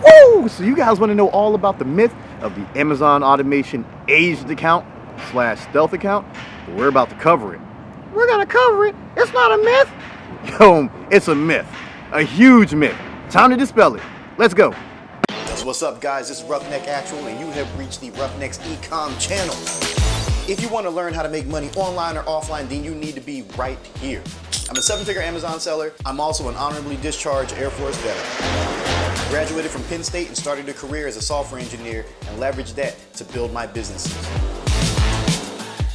Woo! So you guys want to know all about the myth of the Amazon automation aged account / stealth account? Well, we're about to cover it. We're gonna cover it. It's not a myth. Yo, it's a myth. A huge myth. Time to dispel it. Let's go. What's up, guys? This is 𝗙𝗥𝗡𝗏, and you have reached the Roughnecks Ecom channel. If you want to learn how to make money online or offline, then you need to be right here. I'm a 7-figure Amazon seller. I'm also an honorably discharged Air Force veteran. Graduated from Penn State and started a career as a software engineer and leveraged that to build my businesses.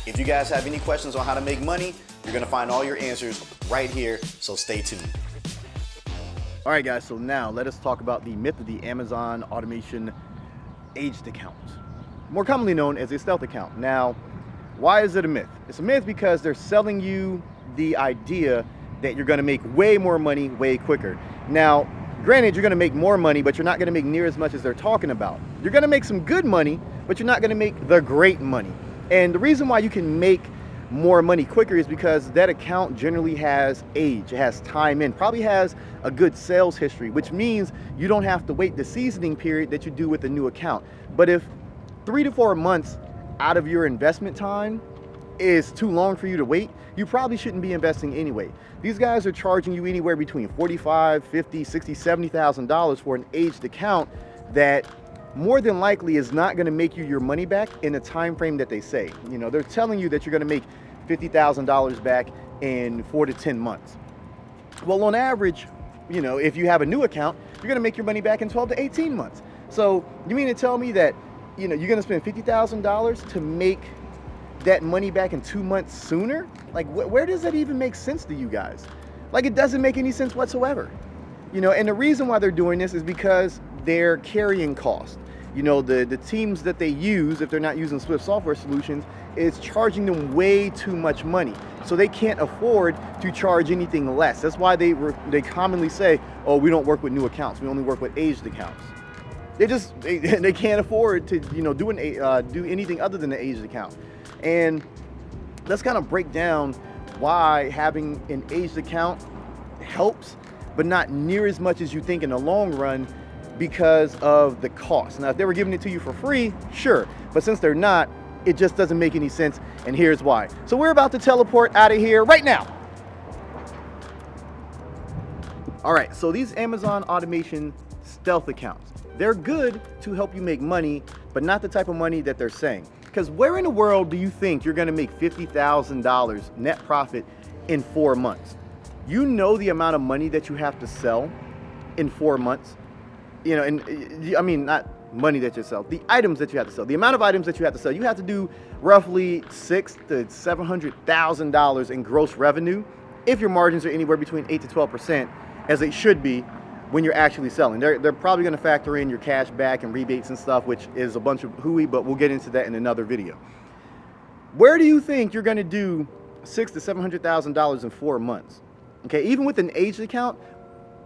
If you guys have any questions on how to make money, you're going to find all your answers right here, so stay tuned. All right, guys, so now let us talk about the myth of the Amazon automation aged account, more commonly known as a stealth account. Now, why is it a myth? It's a myth because they're selling you the idea that you're going to make way more money way quicker. Now, granted, you're going to make more money, but you're not going to make near as much as they're talking about. You're going to make some good money, but you're not going to make the great money. And the reason why you can make more money quicker is because that account generally has age, it has time in, probably has a good sales history, which means you don't have to wait the seasoning period that you do with a new account. But if 3 to 4 months out of your investment time is too long for you to wait, you probably shouldn't be investing anyway. These guys are charging you anywhere between $45,000, $50,000, $60,000, $70,000 for an aged account that more than likely is not going to make you your money back in the time frame that they say. You know, they're telling you that you're going to make $50,000 back in 4 to 10 months. Well, on average, you know, if you have a new account, you're going to make your money back in 12 to 18 months. So you mean to tell me that, you know, you're going to spend $50,000 to make that money back in 2 months sooner? Like, where does that even make sense to you guys? Like, it doesn't make any sense whatsoever. You know, and the reason why they're doing this is because they're carrying cost. You know, the teams that they use, if they're not using Swift software solutions, is charging them way too much money. So they can't afford to charge anything less. That's why they commonly say, oh, we don't work with new accounts. We only work with aged accounts. They can't afford to, you know, do anything other than an aged account. And let's kind of break down why having an aged account helps, but not near as much as you think in the long run because of the cost. Now, if they were giving it to you for free, sure. But since they're not, it just doesn't make any sense, and here's why. So we're about to teleport out of here right now. All right, so these Amazon automation stealth accounts, they're good to help you make money, but not the type of money that they're saying. Because where in the world do you think you're gonna make $50,000 net profit in 4 months? You know the amount of money that you have to sell in 4 months? You know, and I mean, not money that you sell, the items that you have to sell, the amount of items that you have to sell. You have to do roughly $600,000 to $700,000 in gross revenue if your margins are anywhere between 8 to 12%, as they should be when you're actually selling. They're probably going to factor in your cash back and rebates and stuff, which is a bunch of hooey, but we'll get into that in another video. Where do you think you're going to do $600,000 to $700,000 in 4 months? Okay, even with an aged account,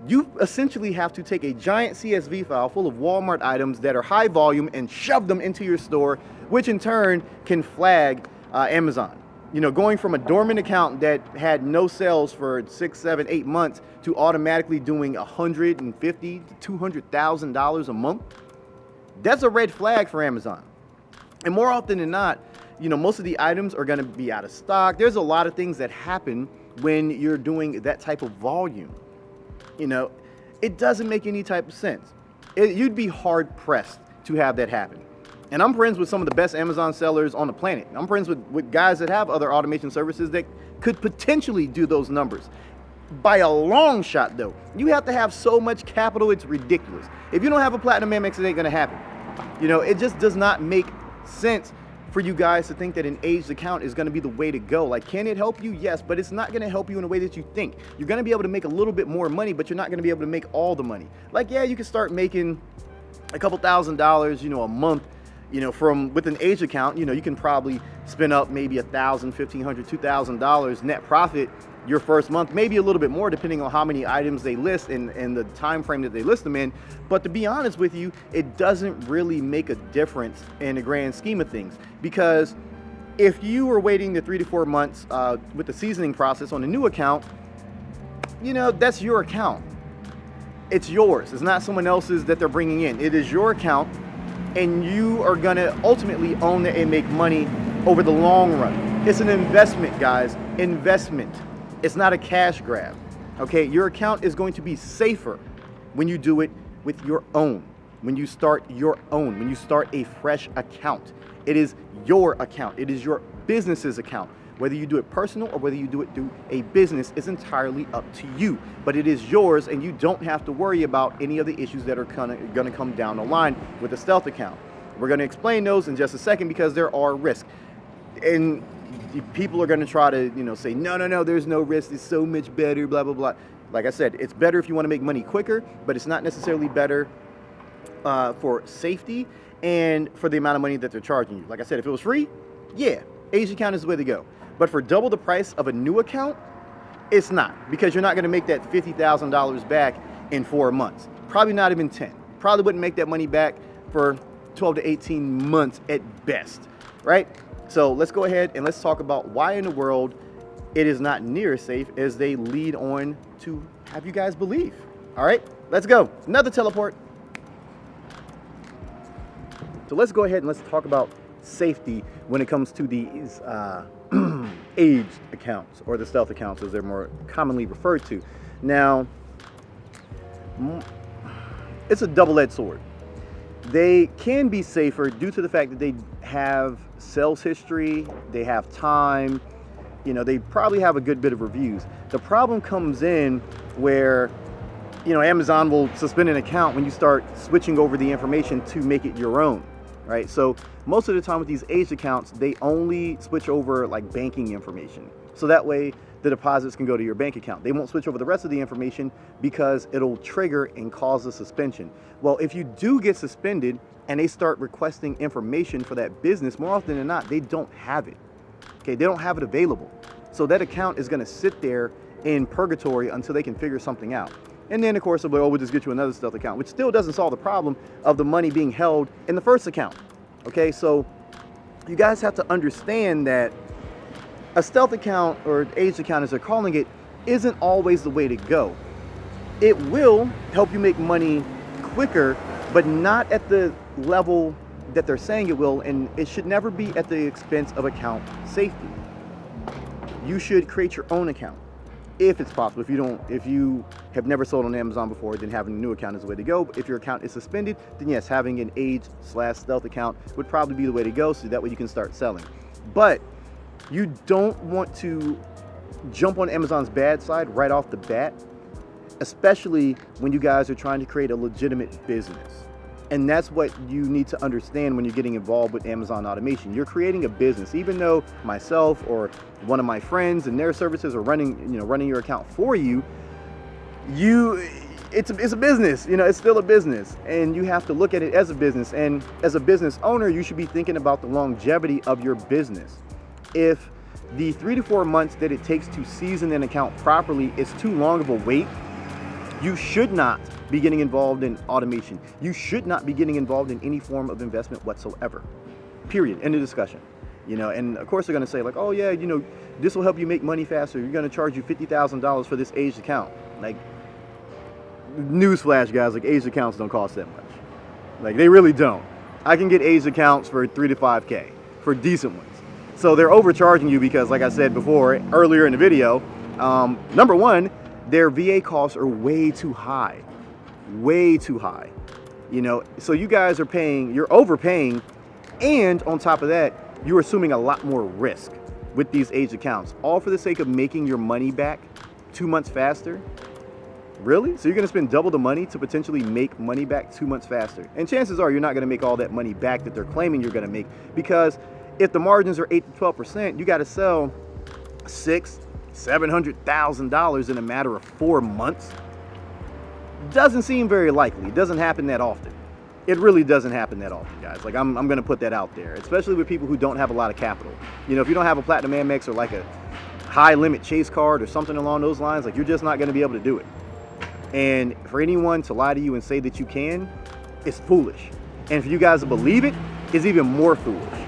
you essentially have to take a giant CSV file full of Walmart items that are high volume and shove them into your store, which in turn can flag Amazon. You know, going from a dormant account that had no sales for 6, 7, 8 months to automatically doing $150,000 to $200,000 a month, that's a red flag for Amazon. And more often than not, you know, most of the items are going to be out of stock. There's a lot of things that happen when you're doing that type of volume. You know, it doesn't make any type of sense. You'd be hard pressed to have that happen. And I'm friends with some of the best Amazon sellers on the planet. I'm friends with guys that have other automation services that could potentially do those numbers. By a long shot, though, you have to have so much capital, it's ridiculous. If you don't have a platinum Amex, it ain't gonna happen. You know, it just does not make sense for you guys to think that an aged account is going to be the way to go. Like, can it help you? Yes, but it's not going to help you in a way that you think. You're going to be able to make a little bit more money, but you're not going to be able to make all the money. Like, yeah, you can start making a couple $1,000s, you know, a month, you know, with an aged account. You know, you can probably spin up maybe $1,000, $1,500, $2,000 net profit your first month, maybe a little bit more depending on how many items they list and the time frame that they list them in. But to be honest with you, it doesn't really make a difference in the grand scheme of things, because if you were waiting the 3 to 4 months with the seasoning process on a new account, you know, that's your account. It's yours. It's not someone else's that they're bringing in. It is your account, and you are gonna ultimately own it and make money over the long run. It's an investment, guys. Investment. It's not a cash grab. Okay, your account is going to be safer when you do it with your own. When you start your own, when you start a fresh account. It is your account. It is your business's account. Whether you do it personal or whether you do it through a business is entirely up to you. But it is yours, and you don't have to worry about any of the issues that are gonna come down the line with a stealth account. We're gonna explain those in just a second because there are risks. And people are gonna try to, say, no, there's no risk. It's so much better, blah, blah, blah. Like I said, it's better if you wanna make money quicker, but it's not necessarily better for safety and for the amount of money that they're charging you. Like I said, if it was free, yeah, age account is the way to go. But for double the price of a new account, it's not, because you're not gonna make that $50,000 back in 4 months. Probably not even 10. Probably wouldn't make that money back for 12 to 18 months at best, right? So let's go ahead and let's talk about why in the world it is not near as safe as they lead on to have you guys believe. All right, let's go. Another teleport. So let's go ahead and let's talk about safety when it comes to these aged accounts, or the stealth accounts as they're more commonly referred to. Now, it's a double-edged sword. They can be safer due to the fact that they have sales history, they have time, they probably have a good bit of reviews. The problem comes in where, Amazon will suspend an account when you start switching over the information to make it your own, right? So most of the time with these aged accounts, they only switch over like banking information. So that way the deposits can go to your bank account. They won't switch over the rest of the information because it'll trigger and cause a suspension. Well, if you do get suspended and they start requesting information for that business, more often than not, they don't have it. Okay, they don't have it available. So that account is gonna sit there in purgatory until they can figure something out. And then of course, they'll be, we'll just get you another stealth account, which still doesn't solve the problem of the money being held in the first account. Okay, so you guys have to understand that a stealth account, or aged account as they're calling it, isn't always the way to go. It will help you make money quicker, but not at the level that they're saying it will, and it should never be at the expense of account safety. You should create your own account if it's possible. If you have never sold on Amazon before, then having a new account is the way to go. But if your account is suspended, then yes, having an aged/stealth account would probably be the way to go, so that way you can start selling. But you don't want to jump on Amazon's bad side right off the bat, especially when you guys are trying to create a legitimate business. And that's what you need to understand when you're getting involved with Amazon automation. You're creating a business. Even though myself or one of my friends and their services are running your account for you, it's a business. It's still a business, and you have to look at it as a business. And as a business owner, you should be thinking about the longevity of your business. If the 3 to 4 months that it takes to season an account properly is too long of a wait, you should not be getting involved in automation. You should not be getting involved in any form of investment whatsoever. Period. End of discussion. And of course they're going to say like, oh yeah, this will help you make money faster. You're going to charge you $50,000 for this aged account. Like, newsflash, guys, like aged accounts don't cost that much. Like, they really don't. I can get aged accounts for 3 to 5K for decent ones. So they're overcharging you because, like I said before, earlier in the video, number one, their VA costs are way too high. Way too high. So you guys are you're overpaying, and on top of that, you're assuming a lot more risk with these aged accounts, all for the sake of making your money back 2 months faster. Really? So you're going to spend double the money to potentially make money back 2 months faster. And chances are you're not going to make all that money back that they're claiming you're going to make, because if the margins are 8 to 12%, you got to sell $600,000-$700,000 in a matter of 4 months. Doesn't seem very likely. It doesn't happen that often. It really doesn't happen that often, guys. Like, I'm going to put that out there, especially with people who don't have a lot of capital. If you don't have a Platinum Amex or like a high limit Chase card or something along those lines, like, you're just not going to be able to do it. And for anyone to lie to you and say that you can, it's foolish. And for you guys to believe it is even more foolish.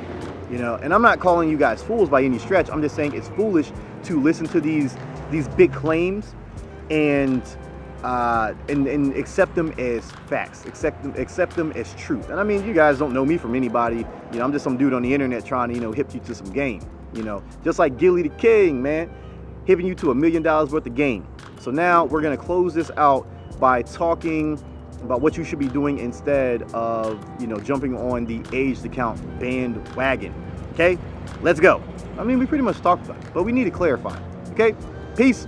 And I'm not calling you guys fools by any stretch. I'm just saying it's foolish to listen to these big claims and and accept them as facts, accept them as truth. And I mean, you guys don't know me from anybody. You know, I'm just some dude on the internet trying to, you know, hip you to some game. You know, just like Gilly the King, man, hipping you to $1 million worth of game. So now we're gonna close this out by talking about what you should be doing instead of, you know, jumping on the 𝗔𝗘𝗏𝗧 bandwagon. Okay, let's go. I mean, we pretty much talked about it, but we need to clarify. Okay, peace.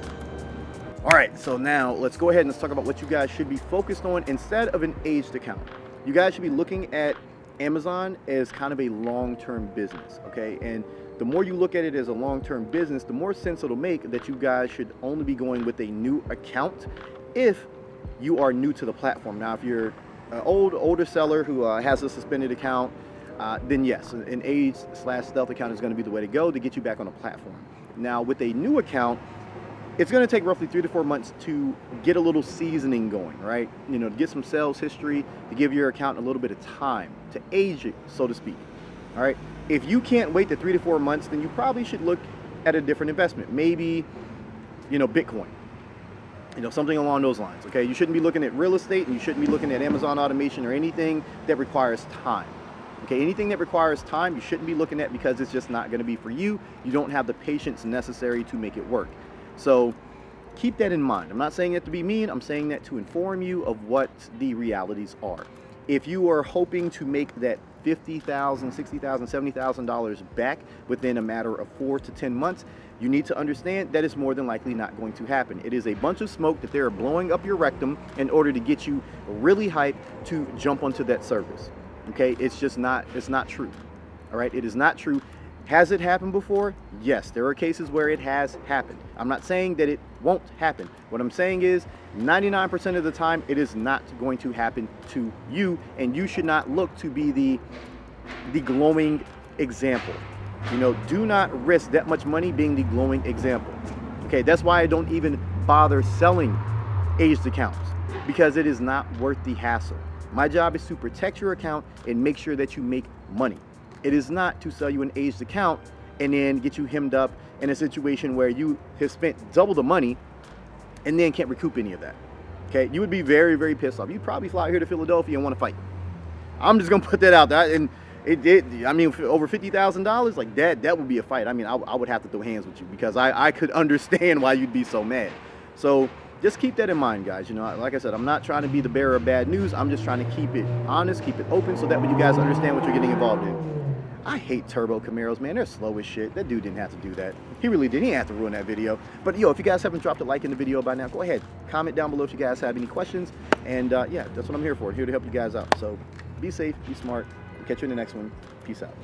All right, so now let's go ahead and let's talk about what you guys should be focused on instead of an 𝗔𝗘𝗏𝗧. You guys should be looking at Amazon as kind of a long-term business, okay? And the more you look at it as a long-term business, the more sense it'll make that you guys should only be going with a new account if you are new to the platform. Now, if you're an older seller who has a suspended account, then yes, an age/stealth account is going to be the way to go to get you back on the platform. Now, with a new account, it's going to take roughly 3 to 4 months to get a little seasoning going, right? You know, to get some sales history, to give your account a little bit of time to age it, so to speak. All right. If you can't wait the 3 to 4 months, then you probably should look at a different investment. Maybe, you know, Bitcoin. You know, something along those lines. Okay. You shouldn't be looking at real estate, and you shouldn't be looking at Amazon automation or anything that requires time. Okay, anything that requires time, you shouldn't be looking at because it's just not going to be for you. You don't have the patience necessary to make it work. So keep that in mind. I'm not saying that to be mean. I'm saying that to inform you of what the realities are. If you are hoping to make that $50,000, $60,000, $70,000 back within a matter of 4 to 10 months, you need to understand that it's more than likely not going to happen. It is a bunch of smoke that they're blowing up your rectum in order to get you really hyped to jump onto that service. Okay, it's just not, it's not true. All right, it is not true. Has it happened before? Yes, there are cases where it has happened. I'm not saying that it won't happen. What I'm saying is 99% of the time, it is not going to happen to you, and you should not look to be the glowing example. You know, do not risk that much money being the glowing example. Okay, that's why I don't even bother selling 𝗔𝗘𝗏𝗧, because it is not worth the hassle. My job is to protect your account and make sure that you make money. It is not to sell you an 𝗔𝗘𝗏𝗧 and then get you hemmed up in a situation where you have spent double the money and then can't recoup any of that. Okay, you would be very, very pissed off. You'd probably fly here to Philadelphia and want to fight. I'm just gonna put that out there. And I mean, over $50,000, like that would be a fight. I mean, I would have to throw hands with you because I could understand why you'd be so mad. So just keep that in mind, guys. You know, like I said, I'm not trying to be the bearer of bad news. I'm just trying to keep it honest, keep it open, so that way you guys understand what you're getting involved in. I hate turbo Camaros, man. They're slow as shit. That dude didn't have to do that. He really didn't. He didn't have to ruin that video. But yo, if you guys haven't dropped a like in the video by now, go ahead, comment down below if you guys have any questions. And yeah, that's what I'm here for. Here to help you guys out. So be safe, be smart. We'll catch you in the next one. Peace out.